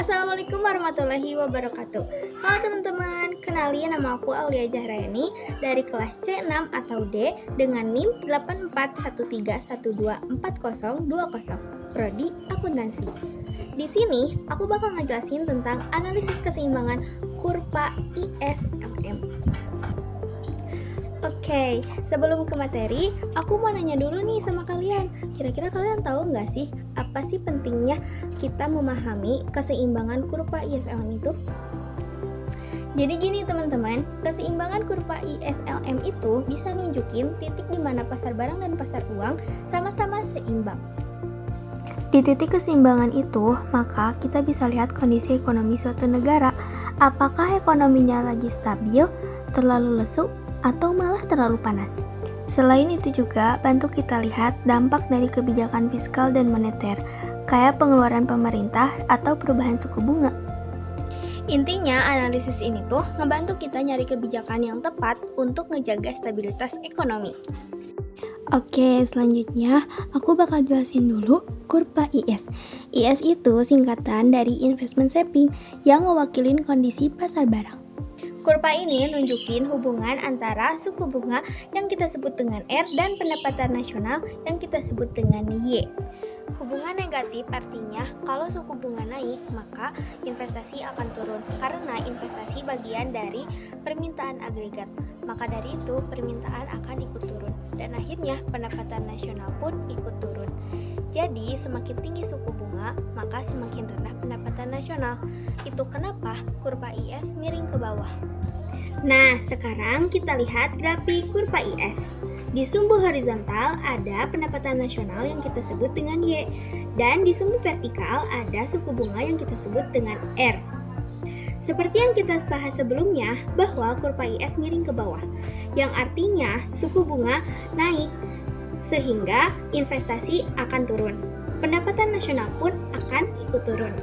Assalamualaikum warahmatullahi wabarakatuh. Halo teman-teman, kenalin nama aku Aulia Jahrayani dari kelas C6 atau D dengan NIM 8413124020, Prodi Akuntansi. Di sini aku bakal ngejelasin tentang analisis keseimbangan kurva ISLM. Oke, sebelum ke materi, aku mau nanya dulu nih sama kalian. Kira-kira kalian tahu nggak sih apa sih pentingnya kita memahami keseimbangan kurva ISLM itu? Jadi gini teman-teman, keseimbangan kurva ISLM itu bisa nunjukin titik di mana pasar barang dan pasar uang sama-sama seimbang. Di titik keseimbangan itu, maka kita bisa lihat kondisi ekonomi suatu negara. Apakah ekonominya lagi stabil, terlalu lesu, atau malah terlalu panas. Selain itu juga bantu kita lihat dampak dari kebijakan fiskal dan moneter, kayak pengeluaran pemerintah atau perubahan suku bunga. Intinya, analisis ini tuh ngebantu kita nyari kebijakan yang tepat untuk ngejaga stabilitas ekonomi. Oke, selanjutnya aku bakal jelasin dulu kurva IS. IS itu singkatan dari investment shaping yang mewakilin kondisi pasar barang. Kurva ini nunjukin hubungan antara suku bunga yang kita sebut dengan R dan pendapatan nasional yang kita sebut dengan Y. Hubungan negatif artinya kalau suku bunga naik, maka investasi akan turun karena investasi bagian dari permintaan agregat. Maka dari itu permintaan akan ikut turun dan akhirnya pendapatan nasional pun ikut turun. Jadi semakin tinggi suku bunga, maka semakin rendah pendapatan nasional. Itu kenapa kurva IS miring ke bawah. Nah, sekarang kita lihat grafik kurva IS. Di sumbu horizontal ada pendapatan nasional yang kita sebut dengan Y, dan di sumbu vertikal ada suku bunga yang kita sebut dengan R. Seperti yang kita bahas sebelumnya, bahwa kurva IS miring ke bawah, yang artinya suku bunga naik, sehingga investasi akan turun. Pendapatan nasional pun akan ikut turun.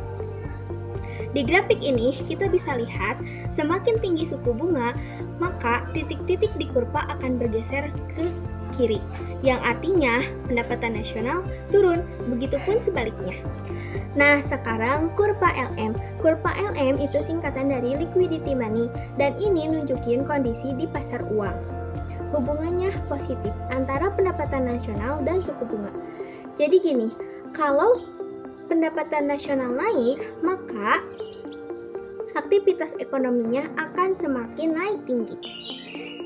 Di grafik ini kita bisa lihat semakin tinggi suku bunga, maka titik-titik di kurva akan bergeser ke kiri, yang artinya pendapatan nasional turun, begitupun sebaliknya. Nah, sekarang kurva LM. Kurva LM itu singkatan dari liquidity money, dan ini nunjukin kondisi di pasar uang. Hubungannya positif antara pendapatan nasional dan suku bunga. Jadi gini, kalau pendapatan nasional naik, maka aktivitas ekonominya akan semakin naik tinggi.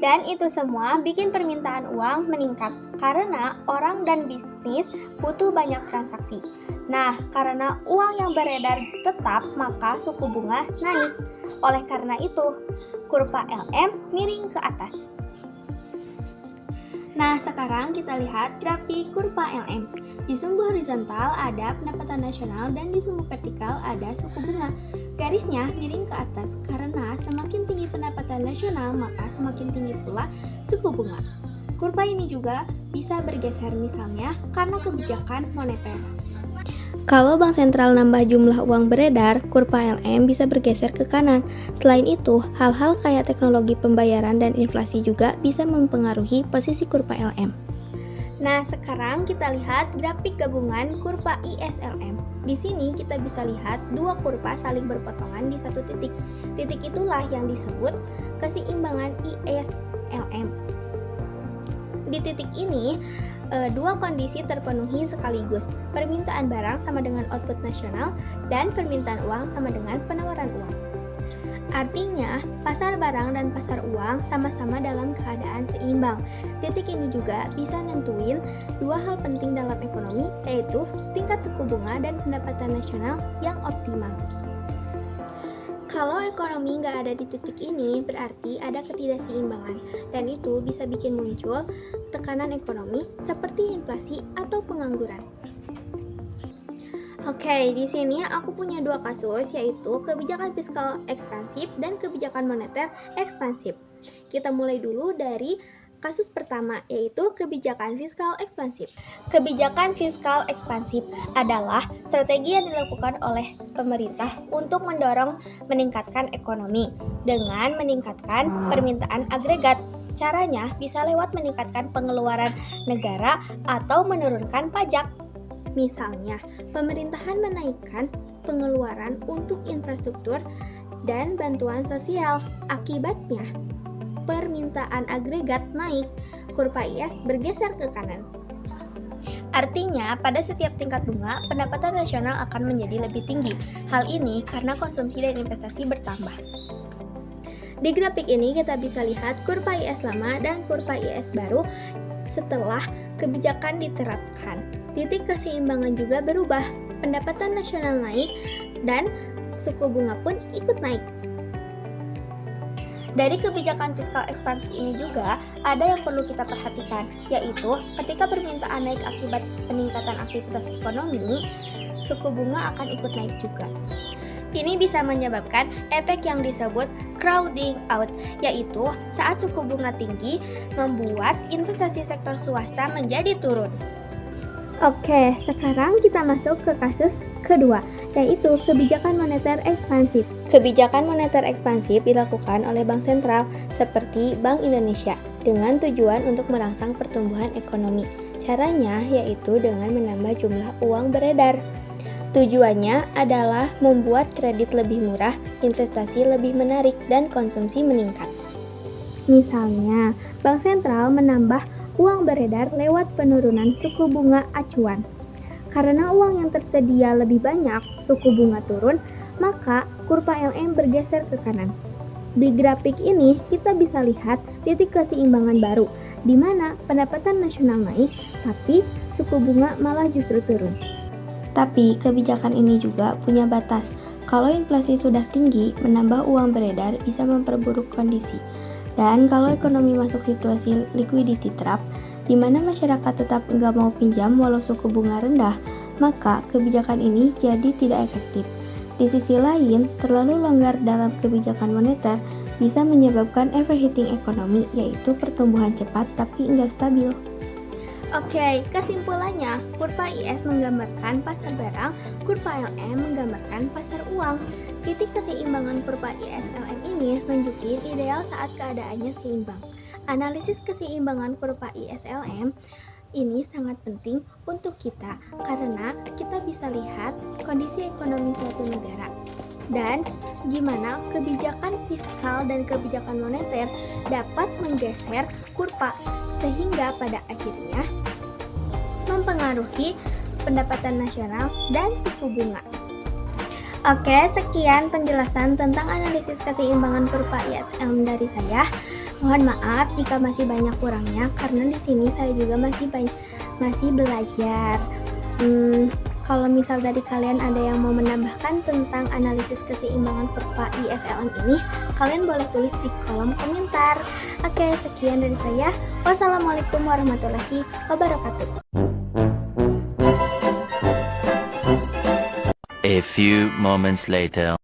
Dan itu semua bikin permintaan uang meningkat karena orang dan bisnis butuh banyak transaksi. Nah, karena uang yang beredar tetap, maka suku bunga naik. Oleh karena itu, kurva LM miring ke atas. Nah, sekarang kita lihat grafik kurva LM. Di sumbu horizontal ada pendapatan nasional dan di sumbu vertikal ada suku bunga. Garisnya miring ke atas karena semakin tinggi pendapatan nasional, maka semakin tinggi pula suku bunga. Kurva ini juga bisa bergeser misalnya karena kebijakan moneter. Kalau bank sentral nambah jumlah uang beredar, kurva LM bisa bergeser ke kanan. Selain itu, hal-hal kayak teknologi pembayaran dan inflasi juga bisa mempengaruhi posisi kurva LM. Nah, sekarang kita lihat grafik gabungan kurva ISLM. Di sini kita bisa lihat dua kurva saling berpotongan di satu titik. Titik itulah yang disebut keseimbangan ISLM. Di titik ini, dua kondisi terpenuhi sekaligus. Permintaan barang sama dengan output nasional dan permintaan uang sama dengan penawaran uang. Artinya, pasar barang dan pasar uang sama-sama dalam keadaan seimbang. Titik ini juga bisa nentuin dua hal penting dalam ekonomi, yaitu tingkat suku bunga dan pendapatan nasional yang optimal. Kalau ekonomi nggak ada di titik ini, berarti ada ketidakseimbangan, dan itu bisa bikin muncul tekanan ekonomi seperti inflasi atau pengangguran. Oke, di sini aku punya dua kasus, yaitu kebijakan fiskal ekspansif dan kebijakan moneter ekspansif. Kita mulai dulu dari kasus pertama, yaitu kebijakan fiskal ekspansif. Kebijakan fiskal ekspansif adalah strategi yang dilakukan oleh pemerintah untuk mendorong meningkatkan ekonomi dengan meningkatkan permintaan agregat. Caranya bisa lewat meningkatkan pengeluaran negara atau menurunkan pajak. Misalnya, pemerintahan menaikkan pengeluaran untuk infrastruktur dan bantuan sosial. Akibatnya, permintaan agregat naik, kurva IS bergeser ke kanan. Artinya, pada setiap tingkat bunga, pendapatan nasional akan menjadi lebih tinggi. Hal ini karena konsumsi dan investasi bertambah. Di grafik ini kita bisa lihat kurva IS lama dan kurva IS baru setelah kebijakan diterapkan. Titik keseimbangan juga berubah. Pendapatan nasional naik dan suku bunga pun ikut naik. Dari kebijakan fiskal ekspansi ini juga ada yang perlu kita perhatikan, yaitu ketika permintaan naik akibat peningkatan aktivitas ekonomi, suku bunga akan ikut naik juga. Ini bisa menyebabkan efek yang disebut crowding out, yaitu saat suku bunga tinggi membuat investasi sektor swasta menjadi turun. Oke, sekarang kita masuk ke kasus kedua, yaitu kebijakan moneter ekspansif. Kebijakan moneter ekspansif dilakukan oleh Bank Sentral seperti Bank Indonesia dengan tujuan untuk merangsang pertumbuhan ekonomi. Caranya yaitu dengan menambah jumlah uang beredar. Tujuannya adalah membuat kredit lebih murah, investasi lebih menarik, dan konsumsi meningkat. Misalnya, Bank Sentral menambah uang beredar lewat penurunan suku bunga acuan. Karena uang yang tersedia lebih banyak, suku bunga turun, maka kurva LM bergeser ke kanan. Di grafik ini, kita bisa lihat titik keseimbangan baru, di mana pendapatan nasional naik, tapi suku bunga malah justru turun. Tapi kebijakan ini juga punya batas. Kalau inflasi sudah tinggi, menambah uang beredar bisa memperburuk kondisi. Dan kalau ekonomi masuk situasi liquidity trap, di mana masyarakat tetap nggak mau pinjam walau suku bunga rendah, maka kebijakan ini jadi tidak efektif. Di sisi lain, terlalu longgar dalam kebijakan moneter bisa menyebabkan overheating ekonomi, yaitu pertumbuhan cepat tapi nggak stabil. Oke, kesimpulannya, kurva IS menggambarkan pasar barang, kurva LM menggambarkan pasar uang. Titik keseimbangan kurva IS LM ini nunjukin ideal saat keadaannya seimbang. Analisis keseimbangan kurva IS LM ini sangat penting untuk kita karena kita bisa lihat kondisi ekonomi suatu negara dan gimana kebijakan fiskal dan kebijakan moneter dapat menggeser kurva sehingga pada akhirnya mempengaruhi pendapatan nasional dan suku bunga. Oke, sekian penjelasan tentang analisis keseimbangan kurva ISM dari saya. Mohon maaf jika masih banyak kurangnya karena di sini saya juga masih belajar. Kalau misal dari kalian ada yang mau menambahkan tentang analisis keseimbangan kurva ISLM ini, kalian boleh tulis di kolom komentar. Oke, sekian dari saya. Wassalamualaikum warahmatullahi wabarakatuh. A few moments later.